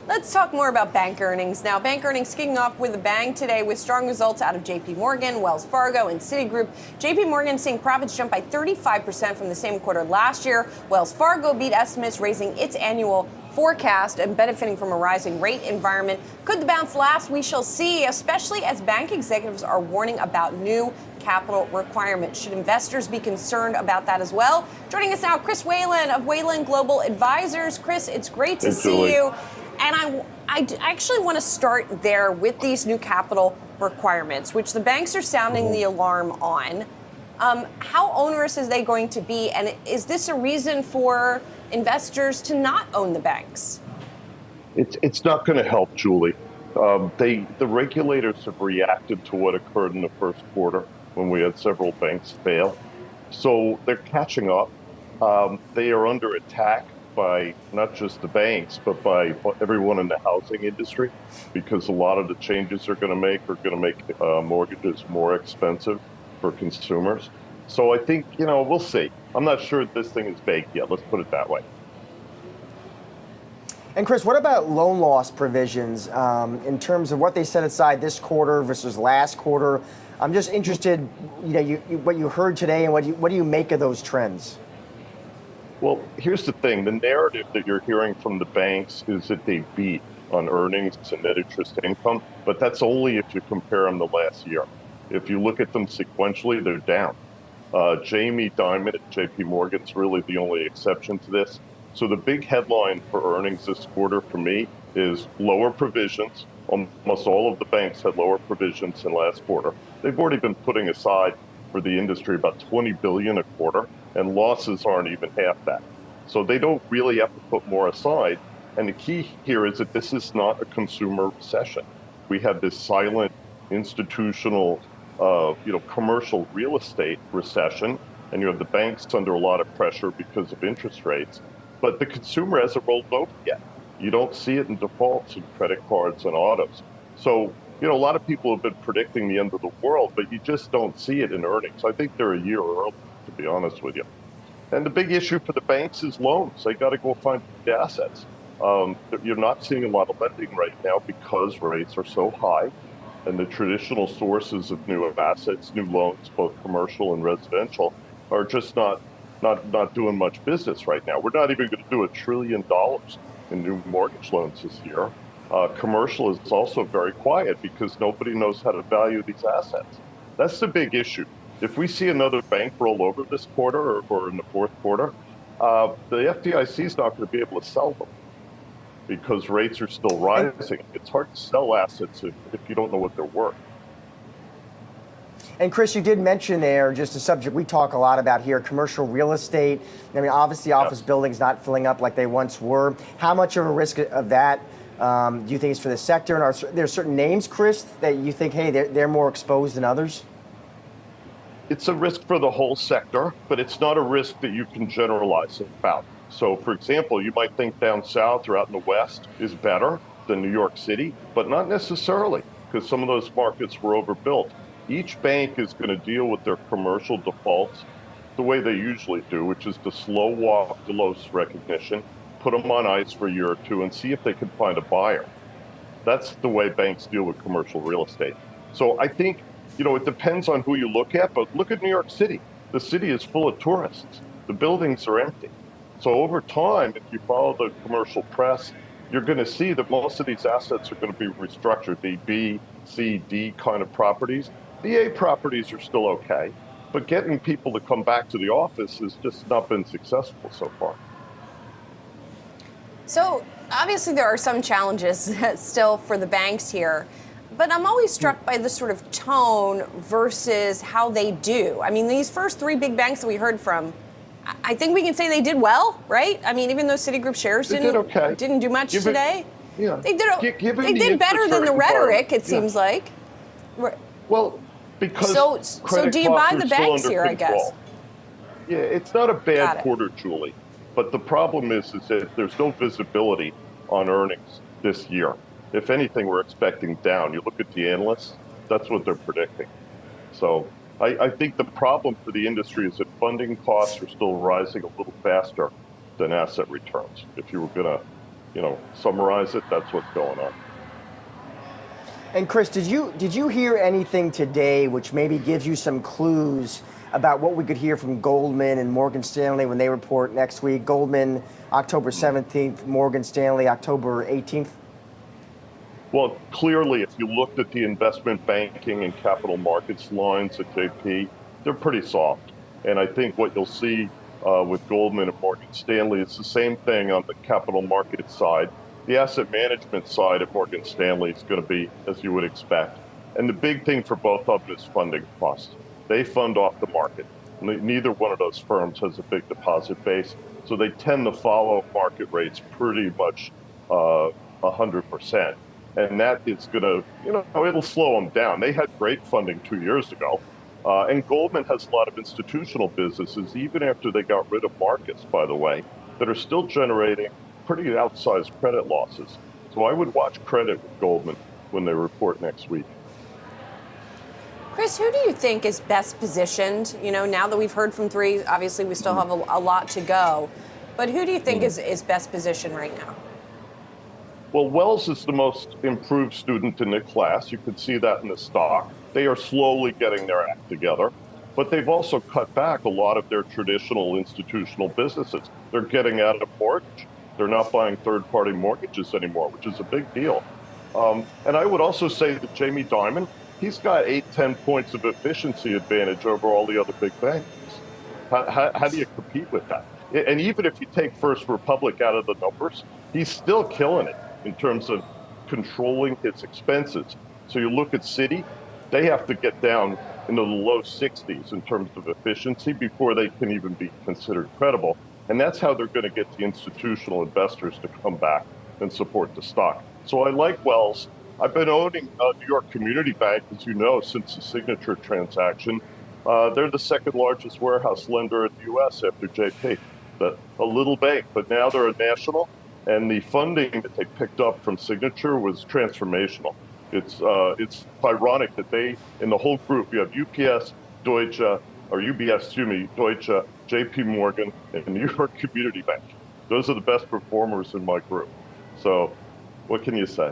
Let's talk more about bank earnings now. Bank earnings kicking off with a bang today with strong results out of JPMorgan, Wells Fargo, and Citigroup. JPMorgan seeing profits jump by 35% from the same quarter last year. Wells Fargo beat estimates, raising its annual forecast and benefiting from a rising rate environment. Could the bounce last? We shall see, especially as bank executives are warning about new capital requirements. Should investors be concerned about that as well? Joining us now, Chris Whalen of Whalen Global Advisors. Chris, it's great to see you. And I actually want to start there with these new capital requirements, which the banks are sounding the alarm on. How onerous is they going to be? And is this a reason for investors to not own the banks? It's not going to help, Julie. The regulators have reacted to what occurred in the first quarter when we had several banks fail. So they're catching up. They are under attack by not just the banks, but by everyone in the housing industry, because a lot of the changes they're going to make mortgages more expensive for consumers. So I think, we'll see. I'm not sure this thing is baked yet. Let's put it that way. And Chris, what about loan loss provisions in terms of what they set aside this quarter versus last quarter? I'm just interested, what you heard today and what do you make of those trends? Well, here's the thing. The narrative that you're hearing from the banks is that they beat on earnings and net interest income, but that's only if you compare them to last year. If you look at them sequentially, they're down. Jamie Dimon at JPMorgan is really the only exception to this. So the big headline for earnings this quarter for me is lower provisions. Almost all of the banks had lower provisions than last quarter. They've already been putting aside for the industry about $20 billion a quarter, and losses aren't even half that. So they don't really have to put more aside. And the key here is that this is not a consumer recession. We have this silent institutional, commercial real estate recession, and you have the banks under a lot of pressure because of interest rates. But the consumer hasn't rolled over yet. You don't see it in defaults in credit cards and autos. So, a lot of people have been predicting the end of the world, but you just don't see it in earnings. I think they're a year early, to be honest with you. And the big issue for the banks is loans. They got to go find the assets. You're not seeing a lot of lending right now because rates are so high, and the traditional sources of new assets, new loans, both commercial and residential, are just not doing much business right now. We're not even going to do $1 trillion in new mortgage loans this year. Commercial is also very quiet because nobody knows how to value these assets. That's the big issue. If we see another bank roll over this quarter or in the fourth quarter, the FDIC is not going to be able to sell them because rates are still rising. It's hard to sell assets if you don't know what they're worth. And Chris, you did mention there just a subject we talk a lot about here, commercial real estate. I mean, obviously office buildings not filling up like they once were. How much of a risk of that do you think is for the sector? And are there certain names, Chris, that you think, hey, they're more exposed than others? It's a risk for the whole sector, but it's not a risk that you can generalize about. So, for example, you might think down south or out in the west is better than New York City, but not necessarily, because some of those markets were overbuilt. Each bank is going to deal with their commercial defaults the way they usually do, which is to slow walk the loss recognition, put them on ice for a year or two, and see if they can find a buyer. That's the way banks deal with commercial real estate. So I think, it depends on who you look at, but look at New York City. The city is full of tourists. The buildings are empty. So over time, if you follow the commercial press, you're going to see that most of these assets are going to be restructured, the B, C, D kind of properties. The A properties are still okay, but getting people to come back to the office has just not been successful so far. So obviously there are some challenges still for the banks here, but I'm always struck by the sort of tone versus how they do. I mean, these first three big banks that we heard from, I think we can say they did well, right? I mean, even though Citigroup shares didn't do much today, they did better than the rhetoric, it seems like. Well, because so do you buy the banks here, I guess? Yeah, it's not a bad quarter, Julie. But the problem is that there's no visibility on earnings this year. If anything, we're expecting down. You look at the analysts, that's what they're predicting. So I think the problem for the industry is that funding costs are still rising a little faster than asset returns. If you were going to, summarize it, that's what's going on. And Chris, did you hear anything today which maybe gives you some clues about what we could hear from Goldman and Morgan Stanley when they report next week? Goldman, October 17th, Morgan Stanley, October 18th? Well, clearly, if you looked at the investment banking and capital markets lines at JP, they're pretty soft. And I think what you'll see with Goldman and Morgan Stanley is the same thing on the capital market side. The asset management side at Morgan Stanley is going to be as you would expect. And the big thing for both of them is funding costs. They fund off the market. Neither one of those firms has a big deposit base, so they tend to follow market rates pretty much 100%. And that is going to, it'll slow them down. They had great funding 2 years ago. And Goldman has a lot of institutional businesses, even after they got rid of markets, by the way, that are still generating pretty outsized credit losses. So I would watch credit with Goldman when they report next week. Chris, who do you think is best positioned? Now that we've heard from three, obviously we still have a lot to go. But who do you think is best positioned right now? Well, Wells is the most improved student in the class. You can see that in the stock. They are slowly getting their act together, but they've also cut back a lot of their traditional institutional businesses. They're getting out of mortgage. They're not buying third-party mortgages anymore, which is a big deal. And I would also say that Jamie Dimon, he's got 8-10 points of efficiency advantage over all the other big banks. How do you compete with that? And even if you take First Republic out of the numbers, he's still killing it in terms of controlling his expenses. So you look at Citi, they have to get down into the low 60s in terms of efficiency before they can even be considered credible. And that's how they're going to get the institutional investors to come back and support the stock. So I like Wells. I've been owning New York Community Bank, as you know, since the Signature transaction. They're the second largest warehouse lender in the U.S. after JP. A little bank, but now they're a national. And the funding that they picked up from Signature was transformational. It's ironic that they, in the whole group, you have UBS, Deutsche, JPMorgan, and New York Community Bank. Those are the best performers in my group. So what can you say?